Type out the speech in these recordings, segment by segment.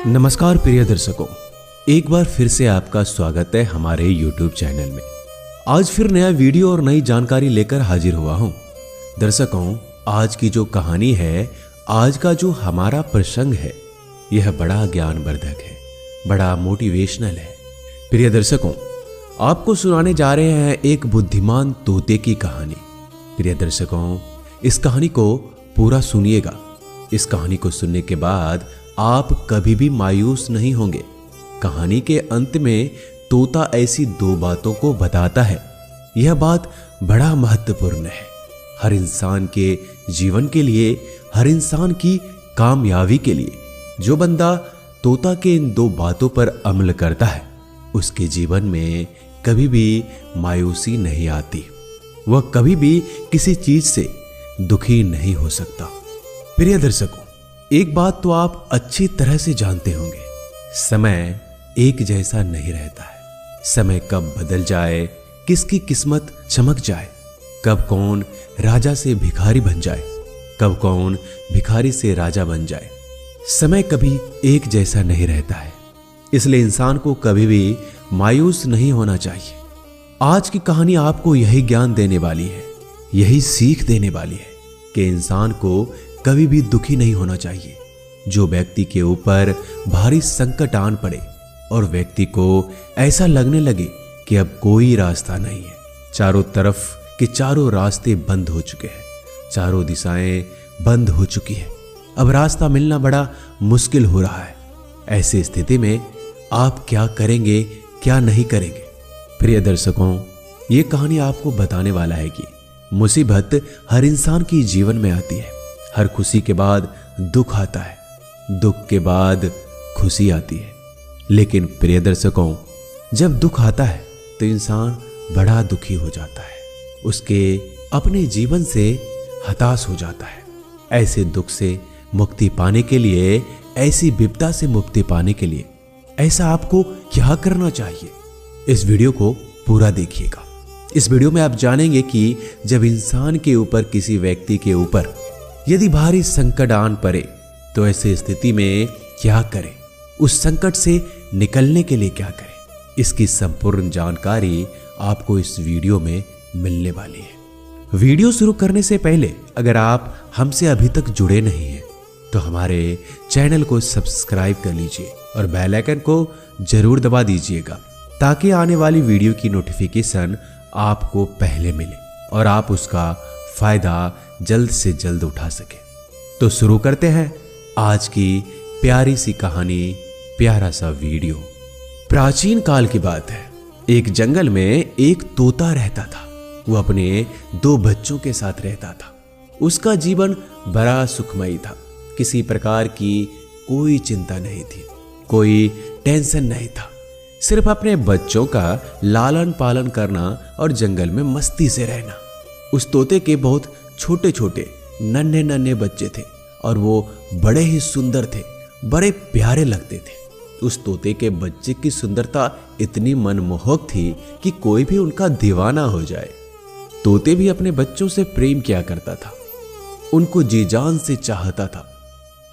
नमस्कार प्रिय दर्शकों, एक बार फिर से आपका स्वागत है हमारे YouTube चैनल में। आज फिर नया वीडियो और नई जानकारी लेकर हाजिर हुआ हूं। दर्शकों, आज की जो कहानी है, आज का जो हमारा प्रसंग है, यह बड़ा ज्ञानवर्धक है, बड़ा मोटिवेशनल है। प्रिय दर्शकों, आपको सुनाने जा रहे हैं एक बुद्धिमान तोते की कहानी। प्रिय दर्शकों, इस कहानी को पूरा सुनिएगा। इस कहानी को सुनने के बाद आप कभी भी मायूस नहीं होंगे। कहानी के अंत में तोता ऐसी दो बातों को बताता है। यह बात बड़ा महत्वपूर्ण है हर इंसान के जीवन के लिए, हर इंसान की कामयाबी के लिए। जो बंदा तोता के इन दो बातों पर अमल करता है, उसके जीवन में कभी भी मायूसी नहीं आती। वह कभी भी किसी चीज से दुखी नहीं हो सकता। प्रिय दर्शकों, एक बात तो आप अच्छी तरह से जानते होंगे, समय एक जैसा नहीं रहता है। समय कब बदल जाए, किसकी किस्मत चमक जाए, कब कौन राजा से भिखारी बन जाए, कब कौन भिखारी से राजा बन जाए, समय कभी एक जैसा नहीं रहता है। इसलिए इंसान को कभी भी मायूस नहीं होना चाहिए। आज की कहानी आपको यही ज्ञान देने वाली है, यही सीख देने वाली है कि इंसान को कभी भी दुखी नहीं होना चाहिए। जो व्यक्ति के ऊपर भारी संकट आन पड़े और व्यक्ति को ऐसा लगने लगे कि अब कोई रास्ता नहीं है, चारों तरफ के चारों रास्ते बंद हो चुके हैं, चारों दिशाएं बंद हो चुकी है, अब रास्ता मिलना बड़ा मुश्किल हो रहा है। ऐसी स्थिति में आप क्या करेंगे, क्या नहीं करेंगे? प्रिय दर्शकों, ये कहानी आपको बताने वाला है कि मुसीबत हर इंसान की जीवन में आती है। हर खुशी के बाद दुख आता है, दुख के बाद खुशी आती है। लेकिन प्रिय दर्शकों, जब दुख आता है तो इंसान बड़ा दुखी हो जाता है, उसके अपने जीवन से हताश हो जाता है। ऐसे दुख से मुक्ति पाने के लिए, ऐसी विपदा से मुक्ति पाने के लिए ऐसा आपको क्या करना चाहिए? इस वीडियो को पूरा देखिएगा। इस वीडियो में आप जानेंगे कि जब इंसान के ऊपर, किसी व्यक्ति के ऊपर यदि भारी संकट आन पड़े तो ऐसे स्थिति में क्या करें, उस संकट से निकलने के लिए क्या करें, इसकी संपूर्ण जानकारी आपको इस वीडियो में मिलने वाली है। वीडियो शुरू करने से पहले अगर आप हमसे अभी तक जुड़े नहीं हैं तो हमारे चैनल को सब्सक्राइब कर लीजिए और बेल आइकन को जरूर दबा दीजिएगा, ताकि आने वाली वीडियो की नोटिफिकेशन आपको पहले मिले और आप उसका फायदा जल्द से जल्द उठा सके। तो शुरू करते हैं आज की प्यारी सी कहानी, प्यारा सा वीडियो। प्राचीन काल की बात है। एक जंगल में एक तोता रहता था। वो अपने दो बच्चों के साथ रहता था। उसका जीवन बड़ा सुखमयी था। किसी प्रकार की कोई चिंता नहीं थी, कोई टेंशन नहीं था। सिर्फ अपने बच्चों का लालन पालन करना और जंगल में मस्ती से रहना। उस तोते के बहुत छोटे छोटे नन्हे नन्हे बच्चे थे और वो बड़े ही सुंदर थे, बड़े प्यारे लगते थे। उस तोते के बच्चे की सुंदरता इतनी मनमोहक थी कि कोई भी उनका दीवाना हो जाए। तोते भी अपने बच्चों से प्रेम किया करता था, उनको जी जान से चाहता था।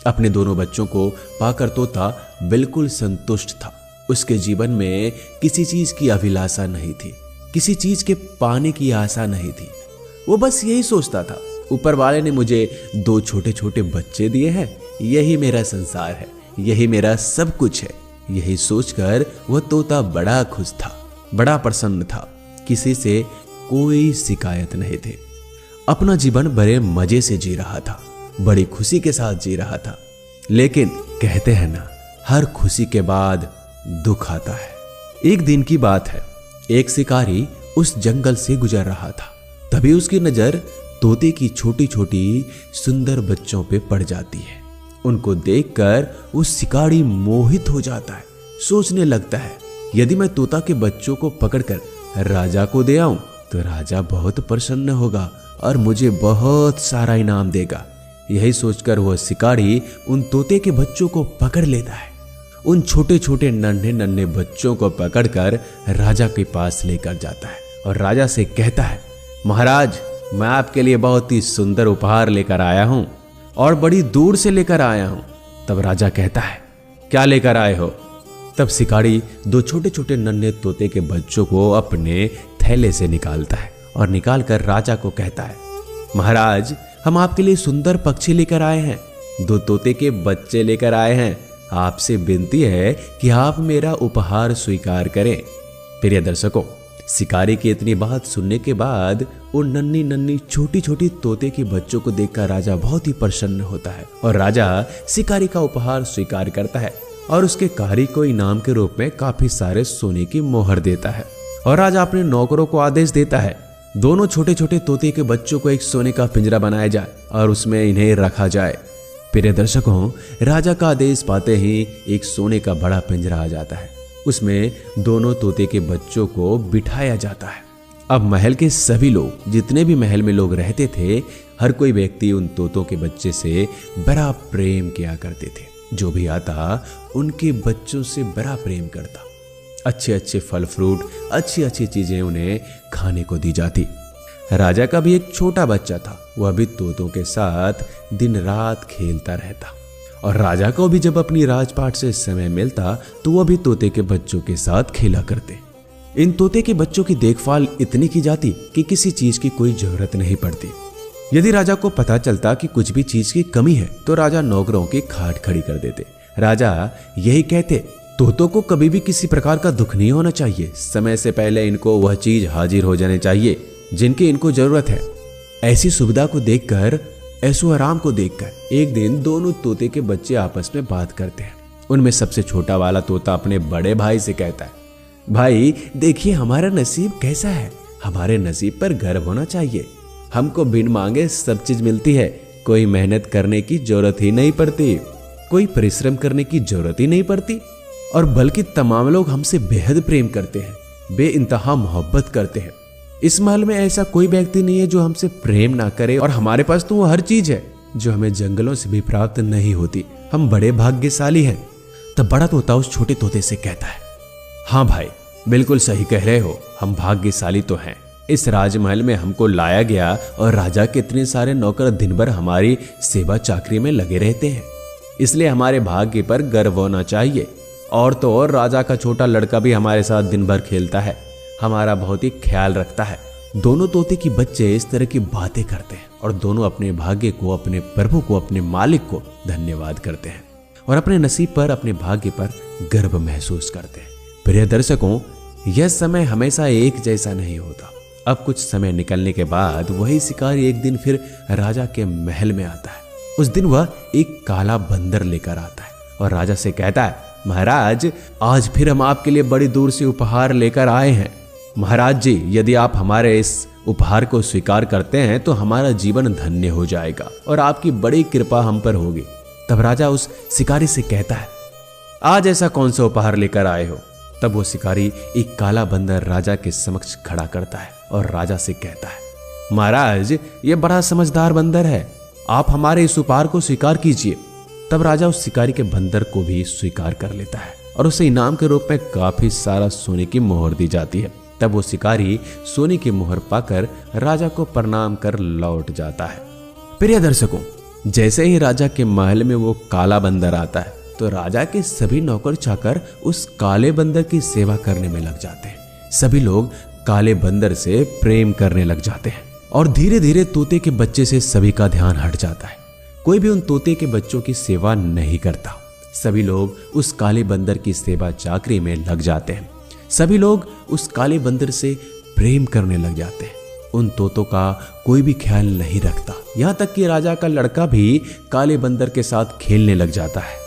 अपने दोनों बच्चों को पाकर तोता बिल्कुल संतुष्ट था। उसके जीवन में किसी चीज की अभिलाषा नहीं थी, किसी चीज के पाने की आशा नहीं थी। वो बस यही सोचता था, ऊपर वाले ने मुझे दो छोटे छोटे बच्चे दिए हैं, यही मेरा संसार है, यही मेरा सब कुछ है। यही सोचकर वह तोता बड़ा खुश था, बड़ा प्रसन्न था। किसी से कोई शिकायत नहीं थी। अपना जीवन बड़े मजे से जी रहा था, बड़ी खुशी के साथ जी रहा था। लेकिन कहते हैं ना, हर खुशी के बाद दुख आता है। एक दिन की बात है, एक शिकारी उस जंगल से गुजर रहा था। तभी उसकी नजर तोते की छोटी छोटी सुंदर बच्चों पे पड़ जाती है। उनको देखकर वो शिकारी मोहित हो जाता है। सोचने लगता है, यदि मैं तोता के बच्चों को पकड़कर राजा को दे आऊं तो राजा बहुत प्रसन्न होगा और मुझे बहुत सारा इनाम देगा। यही सोचकर वह शिकारी उन तोते के बच्चों को पकड़ लेता है। उन छोटे छोटे नन्हे नन्हे बच्चों को पकड़कर राजा के पास लेकर जाता है और राजा से कहता है, महाराज, मैं आपके लिए बहुत ही सुंदर उपहार लेकर आया हूं और बड़ी दूर से लेकर आया हूं। तब राजा कहता है, क्या लेकर आए हो? तब शिकारी दो छोटे छोटे नन्हे तोते के बच्चों को अपने थैले से निकालता है और निकालकर राजा को कहता है, महाराज, हम आपके लिए सुंदर पक्षी लेकर आए हैं, दो तोते के बच्चे लेकर आए हैं। आपसे विनती है कि आप मेरा उपहार स्वीकार करें। प्रिय दर्शकों, शिकारी की इतनी बात सुनने के बाद उन नन्ही नन्ही छोटी छोटी तोते के बच्चों को देखकर राजा बहुत ही प्रसन्न होता है और राजा शिकारी का उपहार स्वीकार करता है और उसके कार्य को इनाम के रूप में काफी सारे सोने की मोहर देता है। और राजा अपने नौकरों को आदेश देता है, दोनों छोटे छोटे तोते के बच्चों को एक सोने का पिंजरा बनाया जाए और उसमें इन्हें रखा जाए। प्रिय दर्शकों, राजा का आदेश पाते ही एक सोने का बड़ा पिंजरा आ जाता है। उसमें दोनों तोते के बच्चों को बिठाया जाता है। अब महल के सभी लोग, जितने भी महल में लोग रहते थे, हर कोई व्यक्ति उन तोतों के बच्चे से बड़ा प्रेम किया करते थे। जो भी आता उनके बच्चों से बड़ा प्रेम करता। अच्छे अच्छे फल फ्रूट, अच्छी अच्छी चीजें उन्हें खाने को दी जाती। राजा का भी एक छोटा बच्चा था, वह भी तोतों के साथ दिन रात खेलता रहता और राजा को भी जब अपनी राजपाट से समय मिलता तो वह भी तोते के बच्चों के साथ खेला करते। इन तोते के बच्चों की देखभाल इतनी की जाती कि किसी चीज की कोई जरूरत नहीं पड़ती। यदि राजा को पता चलता कि कुछ भी चीज की कमी है तो राजा नौकरों की खाट खड़ी कर देते। राजा यही कहते, तोतों को कभी भी किसी प्रकार का दुख नहीं होना चाहिए, समय से पहले इनको वह चीज हाजिर हो जानी चाहिए जिनकी इनको जरूरत है। ऐसी सुविधा को देखकर, ऐसो आराम को देखकर एक दिन दोनों तोते के बच्चे आपस में बात करते हैं। उनमें सबसे छोटा वाला तोता अपने बड़े भाई से कहता है, भाई देखिए हमारा नसीब कैसा है, हमारे नसीब पर गर्व होना चाहिए। हमको बिन मांगे सब चीज मिलती है, कोई मेहनत करने की जरूरत ही नहीं पड़ती, कोई परिश्रम करने की जरूरत ही नहीं पड़ती, और बल्कि तमाम लोग हमसे बेहद प्रेम करते हैं, बेइंतहा मोहब्बत करते हैं। इस महल में ऐसा कोई व्यक्ति नहीं है जो हमसे प्रेम ना करे, और हमारे पास तो वो हर चीज है जो हमें जंगलों से भी प्राप्त नहीं होती। हम बड़े भाग्यशाली हैं। तब बड़ा तोता उस छोटे तोते से कहता है, हाँ भाई, बिल्कुल सही कह रहे हो, हम भाग्यशाली तो हैं। इस राजमहल में हमको लाया गया और राजा के इतने सारे नौकर दिन भर हमारी सेवा चाकरी में लगे रहते हैं, इसलिए हमारे भाग्य पर गर्व होना चाहिए। और तो और राजा का छोटा लड़का भी हमारे साथ दिन भर खेलता है, हमारा बहुत ही ख्याल रखता है। दोनों तोते की बच्चे इस तरह की बातें करते हैं और दोनों अपने भाग्य को, अपने प्रभु को, अपने मालिक को धन्यवाद करते हैं और अपने नसीब पर, अपने भाग्य पर गर्व महसूस करते हैं। प्रिय दर्शकों, यह समय हमेशा एक जैसा नहीं होता। अब कुछ समय निकलने के बाद वही शिकारी एक दिन फिर राजा के महल में आता है। उस दिन वह एक काला बंदर लेकर आता है और राजा से कहता है, महाराज, आज फिर हम आपके लिए बड़ी दूर से उपहार लेकर आए हैं। महाराज जी, यदि आप हमारे इस उपहार को स्वीकार करते हैं तो हमारा जीवन धन्य हो जाएगा और आपकी बड़ी कृपा हम पर होगी। तब राजा उस शिकारी से कहता है, आज ऐसा कौन सा उपहार लेकर आए हो? तब वो शिकारी एक काला बंदर राजा के समक्ष खड़ा करता है और राजा से कहता है, महाराज, ये बड़ा समझदार बंदर है, आप हमारे इस उपहार को स्वीकार कीजिए। तब राजा उस शिकारी के बंदर को भी स्वीकार कर लेता है और उसे इनाम के रूप में काफी सारा सोने की मोहर दी जाती है। तब वो शिकारी सोने की मोहर पाकर राजा को प्रणाम कर लौट जाता है। प्रिय दर्शकों, जैसे ही राजा के महल में वो काला बंदर आता है तो राजा के सभी नौकर चाकर उस काले बंदर की सेवा करने में लग जाते हैं। सभी लोग काले बंदर से प्रेम करने लग जाते हैं और धीरे धीरे तोते के बच्चे से सभी का ध्यान हट जाता है। कोई भी उन तोते के बच्चों की सेवा नहीं करता। सभी लोग उस काले बंदर की सेवा चाकरी में लग जाते हैं। सभी लोग उस काले बंदर से प्रेम करने लग जाते हैं। उन तोतों का कोई भी ख्याल नहीं रखता। यहाँ तक कि राजा का लड़का भी काले बंदर के साथ खेलने लग जाता है।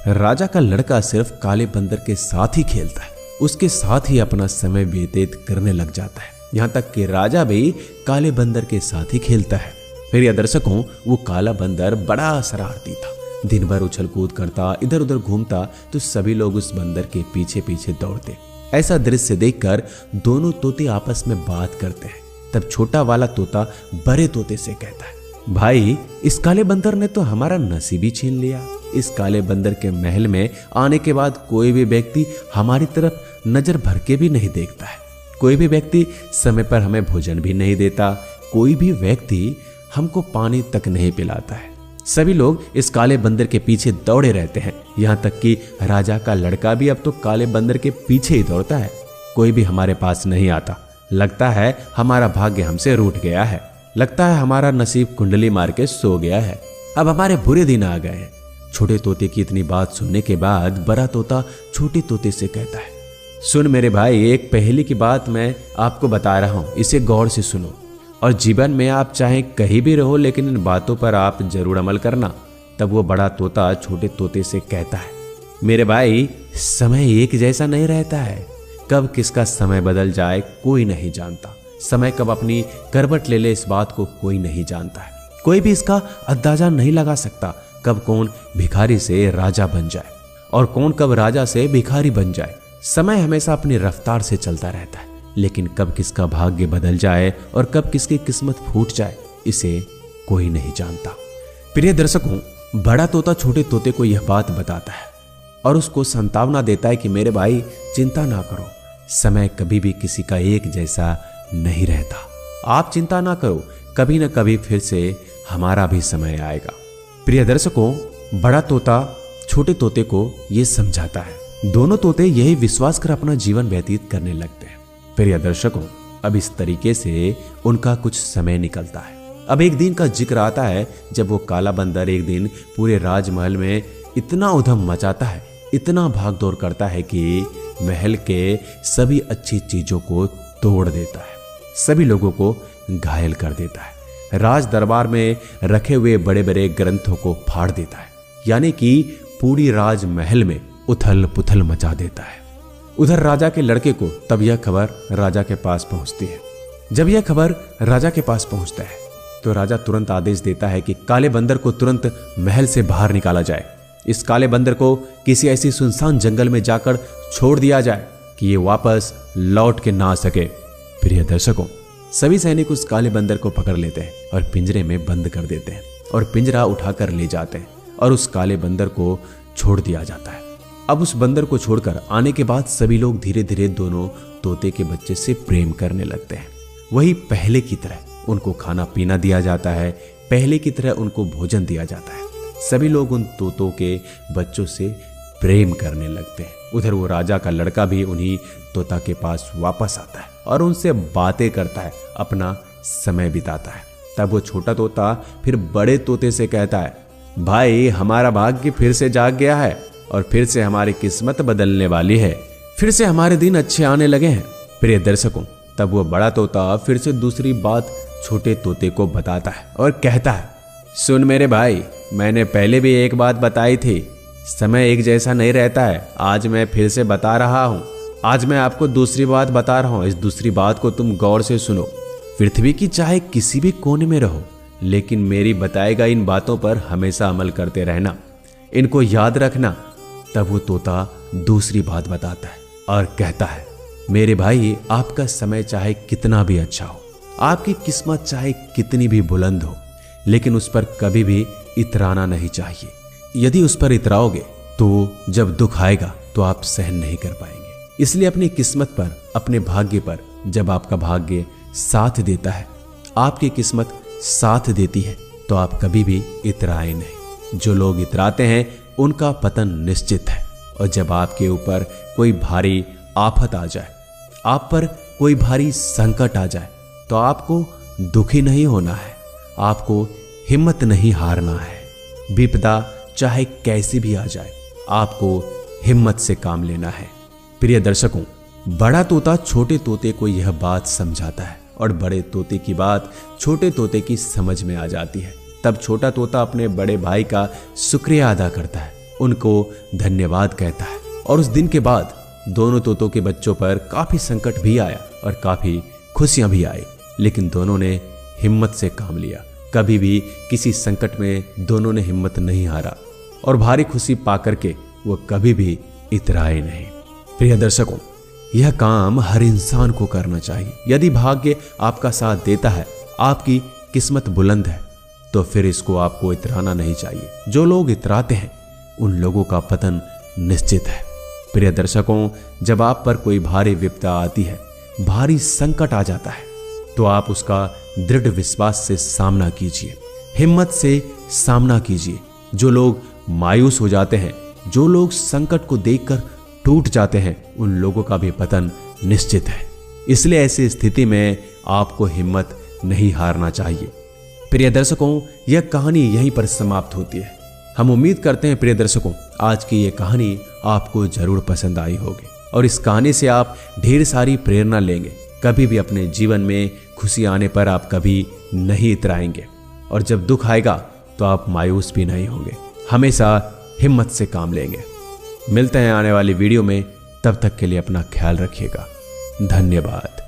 राजा का लड़का सिर्फ काले बंदर के साथ ही खेलता है, उसके साथ ही अपना समय व्यतीत करने लग जाता है। यहाँ तक कि राजा भी काले बंदर के साथ ही खेलता है। फिर यह दर्शकों, वो काला बंदर बड़ा शरारती था, दिन भर उछल कूद करता, इधर उधर घूमता, तो सभी लोग उस बंदर के पीछे पीछे दौड़ते। ऐसा दृश्य देखकर दोनों तोते आपस में बात करते हैं। तब छोटा वाला तोता बड़े तोते से कहता है, भाई, इस काले बंदर ने तो हमारा नसीब ही छीन लिया। इस काले बंदर के महल में आने के बाद कोई भी व्यक्ति हमारी तरफ नजर भर के भी नहीं देखता है। कोई भी व्यक्ति समय पर हमें भोजन भी नहीं देता। कोई भी व्यक्ति हमको पानी तक नहीं पिलाता है। सभी लोग इस काले बंदर के पीछे दौड़े रहते हैं। यहाँ तक कि राजा का लड़का भी अब तो काले बंदर के पीछे ही दौड़ता है। कोई भी हमारे पास नहीं आता। लगता है हमारा भाग्य हमसे रूठ गया है। लगता है हमारा नसीब कुंडली मार के सो गया है। अब हमारे बुरे दिन आ गए हैं। छोटे तोते की इतनी बात सुनने के बाद बड़ा तोता छोटे तोते से कहता है, सुन मेरे भाई, एक पहेली की बात मैं आपको बता रहा हूं, इसे गौर से सुनो और जीवन में आप चाहे कहीं भी रहो लेकिन इन बातों पर आप जरूर अमल करना। तब वो बड़ा तोता छोटे तोते से कहता है, मेरे भाई, समय एक जैसा नहीं रहता है। कब किसका समय बदल जाए कोई नहीं जानता। समय कब अपनी करवट ले ले इस बात को कोई नहीं जानता है। कोई भी इसका अंदाजा नहीं लगा सकता कब कौन भिखारी से राजा बन जाए और कौन कब राजा से भिखारी बन जाए। समय हमेशा अपनी रफ्तार से चलता रहता है, लेकिन कब किसका भाग्य बदल जाए और कब किसकी किस्मत फूट जाए इसे कोई नहीं जानता। प्रिय दर्शकों, बड़ा तोता छोटे तोते को यह बात बताता है और उसको संतावना देता है कि मेरे भाई, चिंता ना करो, समय कभी भी किसी का एक जैसा नहीं रहता। आप चिंता ना करो, कभी न कभी फिर से हमारा भी समय आएगा। प्रिय दर्शकों, बड़ा तोता छोटे तोते को यह समझाता है। दोनों तोते यही विश्वास कर अपना जीवन व्यतीत करने लगते हैं। प्रिय दर्शकों, अब इस तरीके से उनका कुछ समय निकलता है। अब एक दिन का जिक्र आता है जब वो काला बंदर एक दिन पूरे राजमहल में इतना उधम मचाता है, इतना भाग दौड़ करता है कि महल के सभी अच्छी चीजों को तोड़ देता है, सभी लोगों को घायल कर देता है, राज दरबार में रखे हुए बड़े बड़े ग्रंथों को फाड़ देता है, यानी कि पूरी राजमहल में उथल पुथल मचा देता है। उधर राजा के लड़के को तब यह खबर राजा के पास पहुंचती है। जब यह खबर राजा के पास पहुंचता है तो राजा तुरंत आदेश देता है कि काले बंदर को तुरंत महल से बाहर निकाला जाए। इस काले बंदर को किसी ऐसी सुनसान जंगल में जाकर छोड़ दिया जाए कि ये वापस लौट के ना आ सके। प्रिय दर्शकों, सभी सैनिक उस काले बंदर को पकड़ लेते हैं और पिंजरे में बंद कर देते हैं और पिंजरा उठाकर ले जाते हैं और उस काले बंदर को छोड़ दिया जाता है। अब उस बंदर को छोड़कर आने के बाद सभी लोग धीरे धीरे दोनों तोते के बच्चे से प्रेम करने लगते हैं। वही पहले की तरह उनको खाना पीना दिया जाता है, पहले की तरह उनको भोजन दिया जाता है। सभी लोग उन तोतों के बच्चों से प्रेम करने लगते हैं। उधर वो राजा का लड़का भी उन्हीं तोता के पास वापस आता है और उनसे बातें करता है, अपना समय बिताता है। तब वो छोटा तोता फिर बड़े तोते से कहता है, भाई, हमारा भाग्य फिर से जाग गया है और फिर से हमारी किस्मत बदलने वाली है, फिर से हमारे दिन अच्छे आने लगे हैं। प्रिय दर्शकों, तब वो बड़ा तोता फिर से दूसरी बात छोटे तोते को बताता है और कहता है, सुन मेरे भाई, मैंने पहले भी एक बात बताई थी, समय एक जैसा नहीं रहता है। आज मैं फिर से बता रहा हूं। आज मैं आपको दूसरी बात बता रहा हूं। इस दूसरी बात को तुम गौर से सुनो। पृथ्वी की चाहे किसी भी कोने में रहो, लेकिन मेरी बताई गई इन बातों पर हमेशा अमल करते रहना, इनको याद रखना। तब वो तोता दूसरी बात बताता है और कहता है, मेरे भाई, आपका समय चाहे कितना भी अच्छा हो, आपकी किस्मत चाहे कितनी भी बुलंद हो, लेकिन उस पर कभी भी इतराना नहीं चाहिए। यदि उस पर इतराओगे तो जब दुख आएगा तो आप सहन नहीं कर पाएंगे। इसलिए अपनी किस्मत पर, अपने भाग्य पर, जब आपका भाग्य साथ देता है, आपकी किस्मत साथ देती है, तो आप कभी भी इतराए नहीं। जो लोग इतराते हैं उनका पतन निश्चित है। और जब आपके ऊपर कोई भारी आफत आ जाए, आप पर कोई भारी संकट आ जाए, तो आपको दुखी नहीं होना है, आपको हिम्मत नहीं हारना है। विपदा चाहे कैसी भी आ जाए, आपको हिम्मत से काम लेना है। प्रिय दर्शकों, बड़ा तोता छोटे तोते को यह बात समझाता है और बड़े तोते की बात छोटे तोते की समझ में आ जाती है। तब छोटा तोता अपने बड़े भाई का शुक्रिया अदा करता है, उनको धन्यवाद कहता है। और उस दिन के बाद दोनों तोतों के बच्चों पर काफी संकट भी आया और काफी खुशियां भी आई, लेकिन दोनों ने हिम्मत से काम लिया। कभी भी किसी संकट में दोनों ने हिम्मत नहीं हारा और भारी खुशी पाकर के वो कभी भी इतराए नहीं। प्रिय दर्शकों, यह काम हर इंसान को करना चाहिए। यदि भाग्य आपका साथ देता है, आपकी किस्मत बुलंद है, तो फिर इसको आपको इतराना नहीं चाहिए। जो लोग इतराते हैं उन लोगों का पतन निश्चित है। प्रिय दर्शकों, जब आप पर कोई भारी विपदा आती है, भारी संकट आ जाता है, तो आप उसका दृढ़ विश्वास से सामना कीजिए। हिम्मत से सामना कीजिए। जो लोग मायूस हो जाते हैं, जो लोग संकट को देखकर टूट जाते हैं, उन लोगों का भी पतन निश्चित है। इसलिए ऐसी स्थिति में आपको हिम्मत नहीं हारना चाहिए। प्रिय दर्शकों, यह कहानी यहीं पर समाप्त होती है। हम उम्मीद करते हैं प्रिय दर्शकों, आज की यह कहानी आपको जरूर पसंद आई होगी और इस कहानी से आप ढेर सारी प्रेरणा लेंगे। कभी भी अपने जीवन में खुशी आने पर आप कभी नहीं इतराएंगे और जब दुख आएगा तो आप मायूस भी नहीं होंगे। हमेशा हिम्मत से काम लेंगे। मिलते हैं आने वाली वीडियो में, तब तक के लिए अपना ख्याल रखिएगा। धन्यवाद।